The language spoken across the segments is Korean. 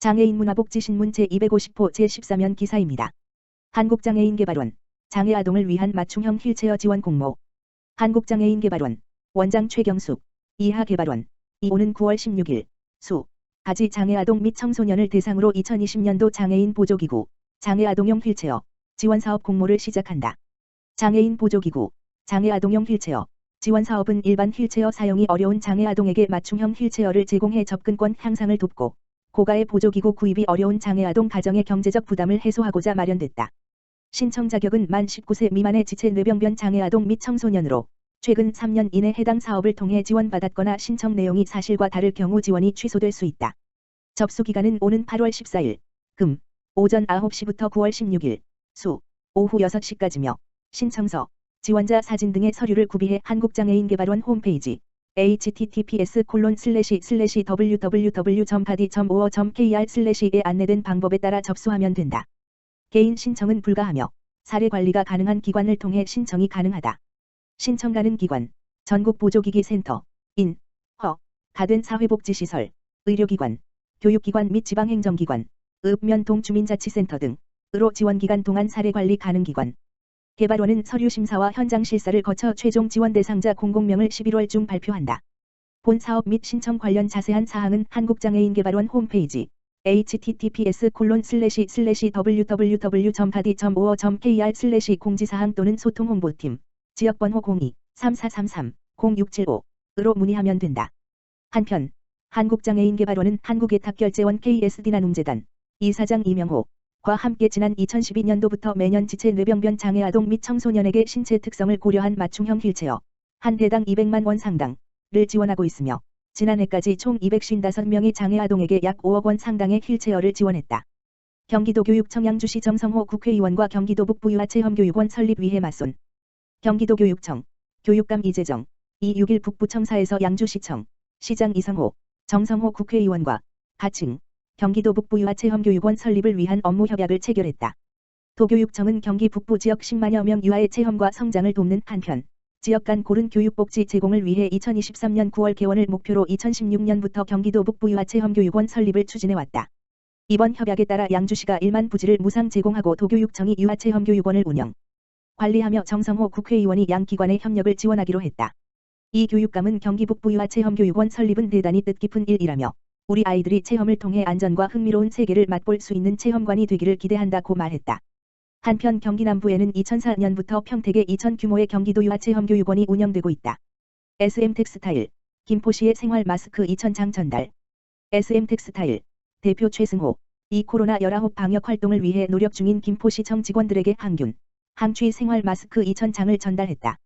장애인 문화복지신문 제250호 제14면 기사입니다. 한국장애인개발원, 장애아동을 위한 맞춤형 휠체어 지원 공모. 한국장애인개발원, 원장 최경숙, 이하개발원, 오는 9월 16일, 수, 가지 장애아동 및 청소년을 대상으로 2020년도 장애인 보조기구, 장애아동용 휠체어, 지원사업 공모를 시작한다. 장애인 보조기구, 장애아동용 휠체어, 지원사업은 일반 휠체어 사용이 어려운 장애아동에게 맞춤형 휠체어를 제공해 접근권 향상을 돕고, 고가의 보조기구 구입이 어려운 장애아동 가정의 경제적 부담을 해소하고자 마련됐다. 신청 자격은 만 19세 미만의 지체 뇌병변 장애아동 및 청소년으로 최근 3년 이내 해당 사업을 통해 지원받았거나 신청 내용이 사실과 다를 경우 지원이 취소될 수 있다. 접수 기간은 오는 8월 14일, 금, 오전 9시부터 9월 16일, 수, 오후 6시까지며 신청서, 지원자 사진 등의 서류를 구비해 한국장애인개발원 홈페이지 https://www.badi.or.kr/에 안내된 방법에 따라 접수하면 된다. 개인 신청은 불가하며 사례 관리가 가능한 기관을 통해 신청이 가능하다. 신청 가능 기관, 전국보조기기 센터, 인, 허, 가된 사회복지시설, 의료기관, 교육기관 및 지방행정기관, 읍면 동주민자치센터 등으로 지원기간 동안 사례 관리 가능 기관. 개발원은 서류 심사와 현장 실사를 거쳐 최종 지원 대상자 공고명을 11월 중 발표한다. 본 사업 및 신청 관련 자세한 사항은 한국장애인개발원 홈페이지 https://www.badi.or.kr/공지사항 또는 소통홍보팀, 지역번호 02-3433-0675으로 문의하면 된다. 한편, 한국장애인개발원은 한국예탁결제원 KSD나눔재단 이사장 이명호 과 함께 지난 2012년도부터 매년 지체 뇌병변 장애아동 및 청소년에게 신체 특성을 고려한 맞춤형 휠체어 한 대당 200만 원 상당을 지원하고 있으며 지난해까지 총 255명의 장애아동에게 약 5억 원 상당의 휠체어를 지원했다. 경기도교육청 양주시 정성호 국회의원과 경기도 북부유아체험교육원 설립 위해 맞손. 경기도교육청, 교육감 이재정, 261 북부청사에서 양주시청, 시장 이성호, 정성호 국회의원과 가칭 경기도 북부유아체험교육원 설립을 위한 업무 협약을 체결했다. 도교육청은 경기 북부 지역 10만여 명 유아의 체험과 성장을 돕는 한편, 지역 간 고른 교육복지 제공을 위해 2023년 9월 개원을 목표로 2016년부터 경기도 북부유아체험교육원 설립을 추진해왔다. 이번 협약에 따라 양주시가 1만 부지를 무상 제공하고 도교육청이 유아체험교육원을 운영, 관리하며 정성호 국회의원이 양 기관의 협력을 지원하기로 했다. 이 교육감은 경기 북부유아체험교육원 설립은 대단히 뜻깊은 일이라며 우리 아이들이 체험을 통해 안전과 흥미로운 세계를 맛볼 수 있는 체험관이 되기를 기대한다고 말했다. 한편 경기 남부에는 2004년부터 평택에 2천 규모의 경기도 유아체험교육원이 운영되고 있다. SM텍스타일, 김포시의 생활 마스크 2,000장 전달. SM텍스타일, 대표 최승호, 이 코로나19 방역 활동을 위해 노력 중인 김포시청 직원들에게 항균 생활 마스크 2,000장을 전달했다.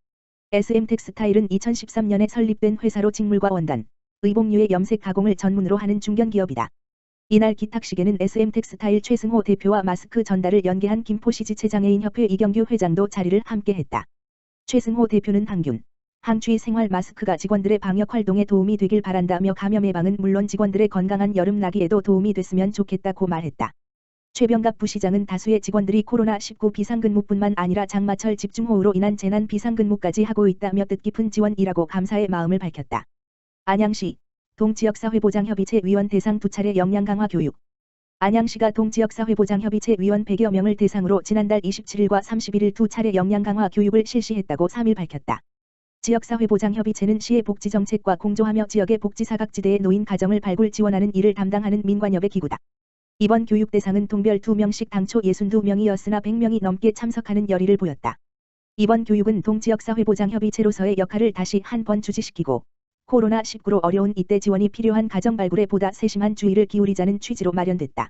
SM텍스타일은 2013년에 설립된 회사로 직물과 원단, 의복류의 염색 가공을 전문으로 하는 중견기업이다. 이날 기탁식에는 SM텍스타일 최승호 대표와 마스크 전달을 연계한 김포시 지체장애인협회 이경규 회장도 자리를 함께했다. 최승호 대표는 항균 생활 마스크가 직원들의 방역 활동에 도움이 되길 바란다며 감염 예방은 물론 직원들의 건강한 여름 나기에도 도움이 됐으면 좋겠다고 말했다. 최병갑 부시장은 다수의 직원들이 코로나19 비상근무뿐만 아니라 장마철 집중호우로 인한 재난 비상근무까지 하고 있다며 뜻깊은 지원이라고 감사의 마음을 밝혔다. 안양시 동지역사회보장협의체 위원 대상 2차례 역량 강화 교육. 안양시가 동지역사회보장협의체 위원 100여 명을 대상으로 지난달 27일과 31일 2차례 역량 강화 교육을 실시했다고 3일 밝혔다. 지역사회보장협의체는 시의 복지정책과 공조하며 지역의 복지사각지대의 노인 가정을 발굴 지원하는 일을 담당하는 민관협의 기구다. 이번 교육 대상은 동별 2명씩 당초 62명이었으나 100명이 넘게 참석하는 열의를 보였다. 이번 교육은 동지역사회보장협의체로서의 역할을 다시 한번 주지시키고 코로나19로 어려운 이때 지원이 필요한 가정 발굴에 보다 세심한 주의를 기울이자는 취지로 마련됐다.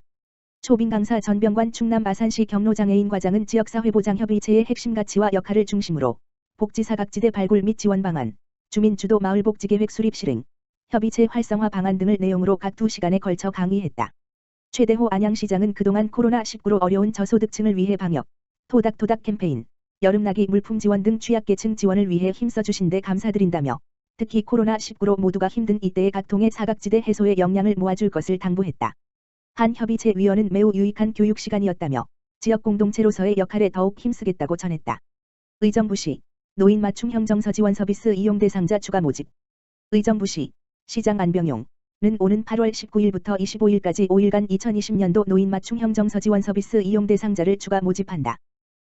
초빙 강사 전병관 충남 아산시 경로장애인 과장은 지역사회보장협의체의 핵심 가치와 역할을 중심으로 복지사각지대 발굴 및 지원 방안, 주민주도 마을복지계획 수립 실행, 협의체 활성화 방안 등을 내용으로 각 2시간에 걸쳐 강의했다. 최대호 안양시장은 그동안 코로나19로 어려운 저소득층을 위해 방역, 토닥토닥 캠페인, 여름나기 물품 지원 등 취약계층 지원을 위해 힘써주신 데 감사드린다며 특히 코로나19로 모두가 힘든 이때의 각통의 사각지대 해소에 역량을 모아줄 것을 당부했다. 한 협의체 위원은 매우 유익한 교육 시간이었다며 지역 공동체로서의 역할에 더욱 힘쓰겠다고 전했다. 의정부시 노인 맞춤형 정서 지원 서비스 이용 대상자 추가 모집. 의정부시 시장 안병용 오는 8월 19일부터 25일까지 5일간 2020년도 노인맞춤 형정서 지원 서비스 이용 대상자를 추가 모집한다.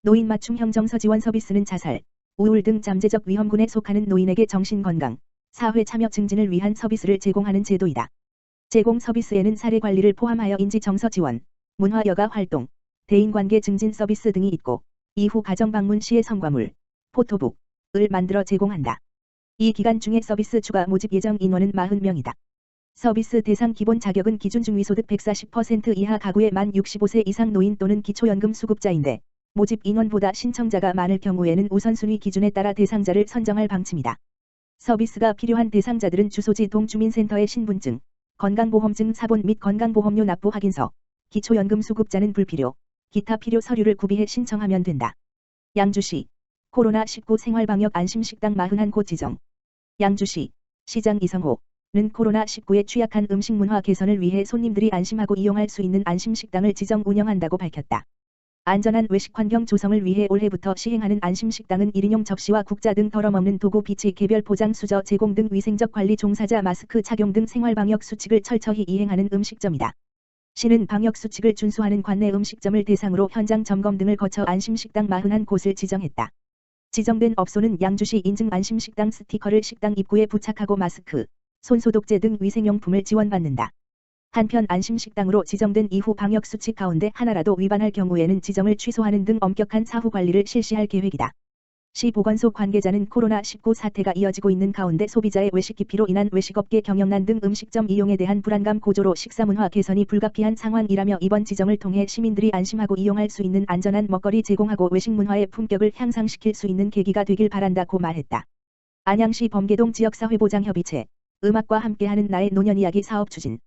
노인맞춤 형정서 지원 서비스는 자살, 우울 등 잠재적 위험군에 속하는 노인에게 정신건강, 사회 참여 증진을 위한 서비스를 제공하는 제도이다. 제공 서비스에는 사례 관리를 포함하여 인지정서 지원, 문화 여가 활동, 대인관계 증진 서비스 등이 있고 이후 가정 방문 시의 성과물, 포토북을 만들어 제공한다. 이 기간 중에 서비스 추가 모집 예정 인원은 40명이다. 서비스 대상 기본 자격은 기준 중위소득 140% 이하 가구의 만 65세 이상 노인 또는 기초연금 수급자인데 모집 인원보다 신청자가 많을 경우에는 우선순위 기준에 따라 대상자를 선정할 방침이다. 서비스가 필요한 대상자들은 주소지 동주민센터의 신분증, 건강보험증 사본 및 건강보험료 납부 확인서, 기초연금 수급자는 불필요, 기타 필요 서류를 구비해 신청하면 된다. 양주시 코로나19 생활방역 안심식당 41곳 지정. 양주시 시장 이성호는 코로나19에 취약한 음식 문화 개선을 위해 손님들이 안심하고 이용할 수 있는 안심식당을 지정 운영한다고 밝혔다. 안전한 외식 환경 조성을 위해 올해부터 시행하는 안심식당은 1인용 접시와 국자 등 더러먹는 도구 비치 개별 포장 수저 제공 등 위생적 관리 종사자 마스크 착용 등 생활방역 수칙을 철저히 이행하는 음식점이다. 시는 방역 수칙을 준수하는 관내 음식점을 대상으로 현장 점검 등을 거쳐 안심식당 41곳을 지정했다. 지정된 업소는 양주시 인증 안심식당 스티커를 식당 입구에 부착하고 마스크, 손소독제 등 위생용품을 지원받는다. 한편 안심식당으로 지정된 이후 방역수칙 가운데 하나라도 위반할 경우에는 지정을 취소하는 등 엄격한 사후 관리를 실시할 계획이다. 시 보건소 관계자는 코로나19 사태가 이어지고 있는 가운데 소비자의 외식 기피로 인한 외식업계 경영난 등 음식점 이용에 대한 불안감 고조로 식사문화 개선이 불가피한 상황이라며 이번 지정을 통해 시민들이 안심하고 이용할 수 있는 안전한 먹거리 제공하고 외식 문화의 품격을 향상시킬 수 있는 계기가 되길 바란다고 말했다. 안양시 범계동 지역사회보장협의체 음악과 함께하는 나의 노년이야기 사업 추진.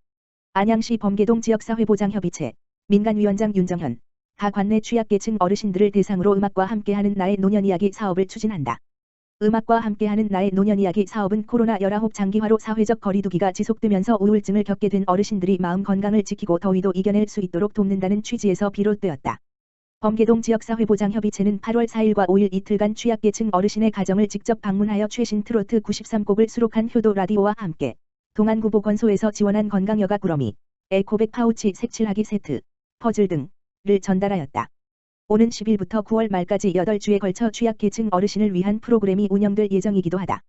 안양시 범계동 지역사회보장협의체 민간위원장 윤정현 가 관내 취약계층 어르신들을 대상으로 음악과 함께하는 나의 노년이야기 사업을 추진한다. 음악과 함께하는 나의 노년이야기 사업은 코로나19 장기화로 사회적 거리두기가 지속되면서 우울증을 겪게 된 어르신들이 마음 건강을 지키고 더위도 이겨낼 수 있도록 돕는다는 취지에서 비롯되었다. 범계동 지역사회보장협의체는 8월 4일과 5일 이틀간 취약계층 어르신의 가정을 직접 방문하여 최신 트로트 93곡을 수록한 효도 라디오와 함께 동안구보건소에서 지원한 건강여가 꾸러미, 에코백 파우치 색칠하기 세트, 퍼즐 등을 전달하였다. 오는 10일부터 9월 말까지 8주에 걸쳐 취약계층 어르신을 위한 프로그램이 운영될 예정이기도 하다.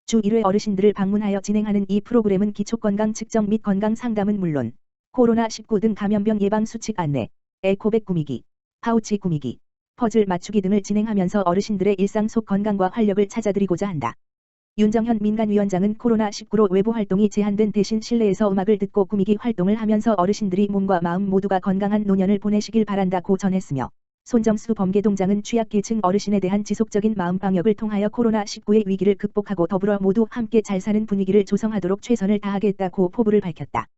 주 1회 어르신들을 방문하여 진행하는 이 프로그램은 기초건강 측정 및 건강상담은 물론 코로나19 등 감염병 예방 수칙 안내, 에코백 꾸미기, 파우치 꾸미기, 퍼즐 맞추기 등을 진행하면서 어르신들의 일상 속 건강과 활력을 찾아드리고자 한다. 윤정현 민간위원장은 코로나19로 외부 활동이 제한된 대신 실내에서 음악을 듣고 꾸미기 활동을 하면서 어르신들이 몸과 마음 모두가 건강한 노년을 보내시길 바란다고 전했으며 손정수 범계동장은 취약계층 어르신에 대한 지속적인 마음방역을 통하여 코로나19의 위기를 극복하고 더불어 모두 함께 잘 사는 분위기를 조성하도록 최선을 다하겠다고 포부를 밝혔다.